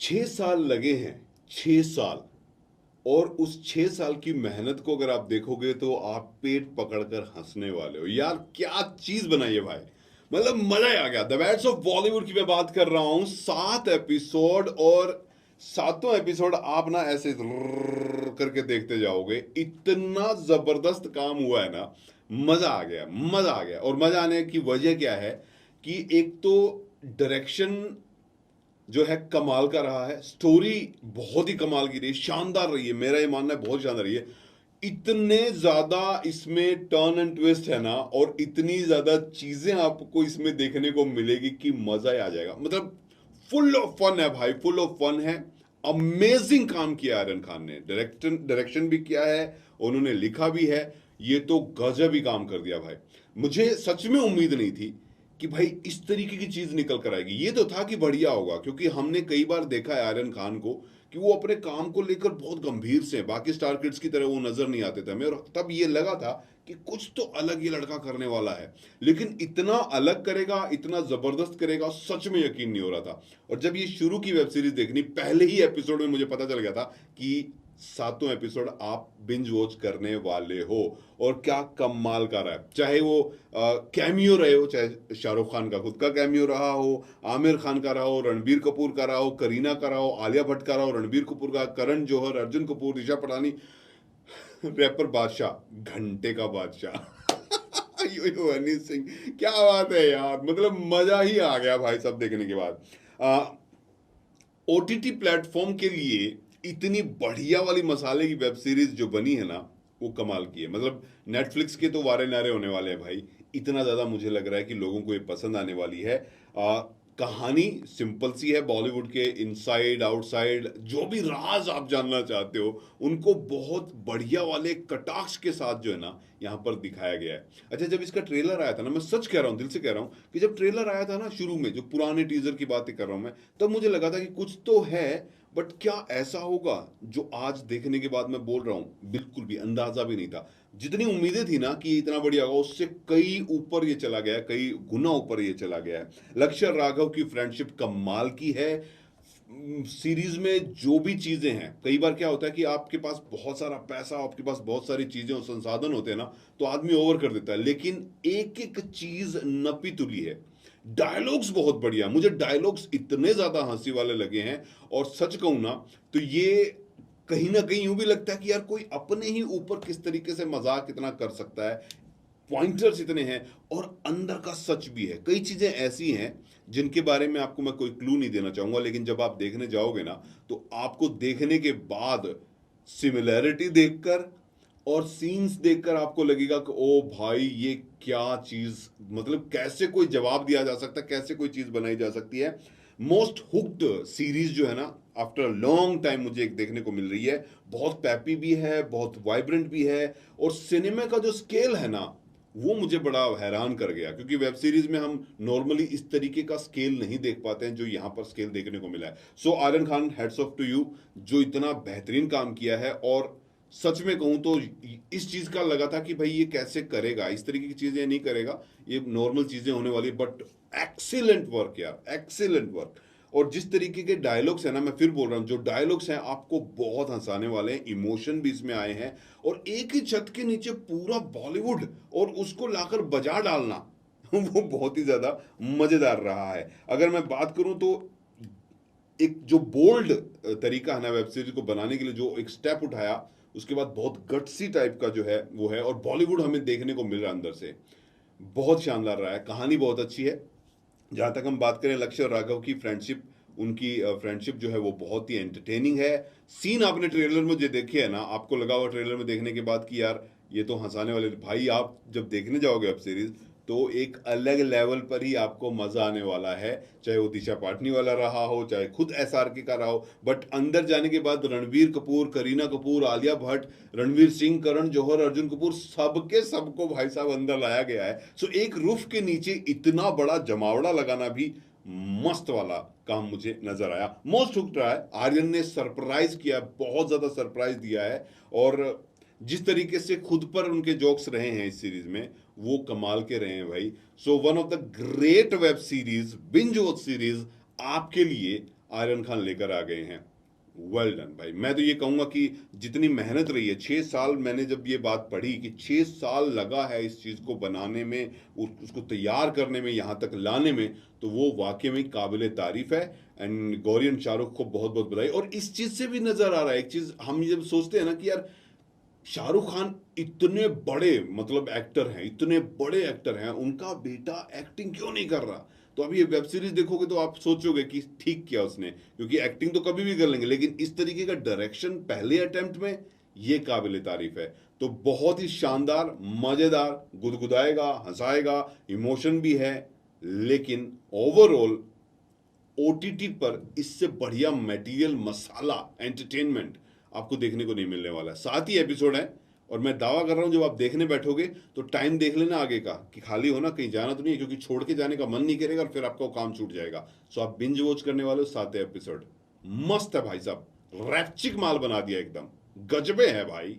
6 साल लगे हैं, 6 साल। और उस 6 साल की मेहनत को अगर आप देखोगे तो आप पेट पकड़कर हंसने वाले हो यार, क्या चीज बनाई है भाई। मतलब मजा ही आ गया। द बैट्स ऑफ बॉलीवुड की मैं बात कर रहा हूं, 7 एपिसोड, और सातों एपिसोड आप ना ऐसे करके देखते जाओगे, इतना जबरदस्त काम हुआ है ना। मजा आ गया, मजा आ गया। और मजा आने की वजह क्या है कि एक तो डायरेक्शन जो है कमाल का रहा है, स्टोरी बहुत ही कमाल की रही, शानदार रही है, मेरा ये मानना है बहुत शानदार रही है। इतने ज्यादा इसमें टर्न एंड ट्विस्ट है ना, और इतनी ज्यादा चीजें आपको इसमें देखने को मिलेगी कि मजा ही आ जाएगा। मतलब फुल ऑफ फन है भाई, फुल ऑफ फन है। अमेजिंग काम किया आर्यन खान ने, डायरेक्शन भी किया है, उन्होंने लिखा भी है। ये तो गजब ही काम कर दिया भाई। मुझे सच में उम्मीद नहीं थी कि भाई इस तरीके की चीज निकल कर आएगी। ये तो था कि बढ़िया होगा, क्योंकि हमने कई बार देखा है आर्यन खान को कि वो अपने काम को लेकर बहुत गंभीर से, बाकी स्टार किड्स की तरह वो नजर नहीं आते थे हमें, और तब ये लगा था कि कुछ तो अलग ये लड़का करने वाला है। लेकिन इतना अलग करेगा, इतना जबरदस्त करेगा, सच में यकीन नहीं हो रहा था। और जब ये शुरू की वेब सीरीज देखनी, पहले ही एपिसोड में मुझे पता चल गया था कि सातों एपिसोड आप बिंज वॉच करने वाले हो। और क्या कमाल का रहा है, चाहे वो कैमियो रहे हो, चाहे शाहरुख खान का खुद का कैमियो रहा हो, आमिर खान का रहा हो, रणबीर कपूर का रहा हो, करीना का रहा हो, आलिया भट्ट का रहा हो, रणबीर कपूर का, करण जौहर, अर्जुन कपूर, ऋषा पठानी, रैपर बादशाह, घंटे का बादशाह, यो यो हनी सिंह। क्या बात है यार, मतलब मजा ही आ गया भाई सब देखने के बाद। ओटीटी प्लेटफॉर्म के लिए इतनी बढ़िया वाली मसाले की वेब सीरीज जो बनी है ना, वो कमाल की है। मतलब नेटफ्लिक्स के तो वारे नारे होने वाले हैं भाई। इतना ज्यादा मुझे लग रहा है कि लोगों को ये पसंद आने वाली है। कहानी सिंपल सी है, बॉलीवुड के इनसाइड आउटसाइड जो भी राज आप जानना चाहते हो, उनको बहुत बढ़िया वाले कटाक्ष के साथ जो है ना यहाँ पर दिखाया गया है। अच्छा, जब इसका ट्रेलर आया था ना, मैं सच कह रहा हूँ, दिल से कह रहा हूँ, कि जब ट्रेलर आया था ना शुरू में, जो पुराने टीजर की बातें कर रहा हूँ मैं, तब मुझे लगा था कि कुछ तो है, बट क्या ऐसा होगा जो आज देखने के बाद मैं बोल रहा हूं, बिल्कुल भी अंदाजा भी नहीं था। जितनी उम्मीदें थी ना कि इतना बढ़िया होगा, उससे कई ऊपर ये चला गया है, कई गुना ऊपर ये चला गया है। लक्ष्य राघव की फ्रेंडशिप कमाल की है। सीरीज में जो भी चीजें हैं, कई बार क्या होता है कि आपके पास बहुत सारा पैसा, आपके पास बहुत सारी चीजें और संसाधन होते हैं ना, तो आदमी ओवर कर देता है, लेकिन एक एक चीज नपी तुली है। डायलॉग्स बहुत बढ़िया, मुझे डायलॉग्स इतने ज्यादा हंसी वाले लगे हैं। और सच कहूं ना, तो ये कहीं ना कहीं यूं भी लगता है कि यार कोई अपने ही ऊपर किस तरीके से मजाक इतना कर सकता है। पॉइंटर्स इतने हैं, और अंदर का सच भी है। कई चीजें ऐसी हैं जिनके बारे में आपको मैं कोई क्लू नहीं देना चाहूंगा, लेकिन जब आप देखने जाओगे ना, तो आपको देखने के बाद सिमिलैरिटी देखकर और सीन्स देखकर आपको लगेगा कि ओ भाई ये क्या चीज, मतलब कैसे कोई जवाब दिया जा सकता है, कैसे कोई चीज बनाई जा सकती है। मोस्ट हुक्ड सीरीज जो है ना, आफ्टर लॉन्ग टाइम मुझे एक देखने को मिल रही है। बहुत पैपी भी है, बहुत वाइब्रेंट भी है, और सिनेमा का जो स्केल है ना, वो मुझे बड़ा हैरान कर गया, क्योंकि वेब सीरीज में हम नॉर्मली इस तरीके का स्केल नहीं देख पाते हैं जो यहाँ पर स्केल देखने को मिला है। So Aryan Khan, hats off to you, जो इतना बेहतरीन काम किया है। और सच में कहूं तो इस चीज का लगा था कि भाई ये कैसे करेगा, इस तरीके की चीजें नहीं करेगा, ये नॉर्मल चीजें होने वाली, बट एक्सीलेंट वर्क यार, एक्सीलेंट वर्क। और जिस तरीके के डायलॉग्स है ना, मैं फिर बोल रहा हूं, जो डायलॉग्स हैं आपको बहुत हंसाने वाले हैं, इमोशन भी इसमें आए हैं। और एक ही छत के नीचे पूरा बॉलीवुड और उसको लाकर बजा डालना वो बहुत ही ज्यादा मजेदार रहा है। अगर मैं बात करूं तो एक जो बोल्ड तरीका है ना वेब सीरीज को बनाने के लिए, जो एक स्टेप उठाया, उसके बाद बहुत गट्सी टाइप का जो है वो है, और बॉलीवुड हमें देखने को मिल रहा है अंदर से, बहुत शानदार रहा है। कहानी बहुत अच्छी है। जहां तक हम बात करें लक्ष्य और राघव की फ्रेंडशिप, उनकी फ्रेंडशिप जो है वो बहुत ही एंटरटेनिंग है। सीन आपने ट्रेलर में जो देखे है ना, आपको लगा हुआ ट्रेलर में देखने के बाद कि यार ये तो हंसाने वाले, भाई आप जब देखने जाओगे वेब सीरीज, तो एक अलग लेवल पर ही आपको मजा आने वाला है। चाहे वो दिशा पाटनी वाला रहा हो, चाहे खुद एसआरके का रहा हो, बट अंदर जाने के बाद रणबीर कपूर, करीना कपूर, आलिया भट्ट, रणवीर सिंह, करण जौहर, अर्जुन कपूर, सबके सबको भाई साहब अंदर लाया गया है। सो एक रूफ के नीचे इतना बड़ा जमावड़ा लगाना भी मस्त वाला काम मुझे नजर आया। मोस्ट हुक्ड रहा है, आर्यन ने सरप्राइज किया, बहुत ज्यादा सरप्राइज दिया है। और जिस तरीके से खुद पर उनके जोक्स रहे हैं इस सीरीज में, वो कमाल के रहे हैं भाई। So one of the great web series, binge watch series आपके लिए आर्यन खान लेकर आ गए हैं। वेल डन भाई। मैं तो ये कहूंगा कि जितनी मेहनत रही है 6 साल, मैंने जब ये बात पढ़ी कि 6 साल लगा है इस चीज को बनाने में, उसको तैयार करने में, यहां तक लाने में, तो वो वाकई में काबिले तारीफ है। एंड गौरी एंड शाहरुख को बहुत बहुत बधाई। और इस चीज से भी नजर आ रहा है एक चीज, हम जब सोचते हैं ना कि यार शाहरुख खान इतने बड़े मतलब एक्टर हैं, इतने बड़े एक्टर हैं, उनका बेटा एक्टिंग क्यों नहीं कर रहा। तो अभी ये वेब सीरीज देखोगे तो आप सोचोगे कि ठीक किया उसने, क्योंकि एक्टिंग तो कभी भी कर लेंगे, लेकिन इस तरीके का डायरेक्शन पहले अटेम्प्ट में, ये काबिले तारीफ है। तो बहुत ही शानदार, मजेदार, गुदगुदाएगा, हंसाएगा, इमोशन भी है, लेकिन ओवरऑल ओटीटी पर इससे बढ़िया मटेरियल, मसाला, एंटरटेनमेंट आपको देखने को नहीं मिलने वाला है। 7 ही एपिसोड है, और मैं दावा कर रहा हूं जब आप देखने बैठोगे तो टाइम देख लेना आगे का कि खाली हो ना, कहीं जाना तो नहीं है, क्योंकि छोड़ के जाने का मन नहीं करेगा और फिर आपका काम छूट जाएगा। सो आप बिंज वॉच करने वाले हो 7 एपिसोड। मस्त है भाई साहब, रैप्चिक माल बना दिया एकदम, गजबे है भाई।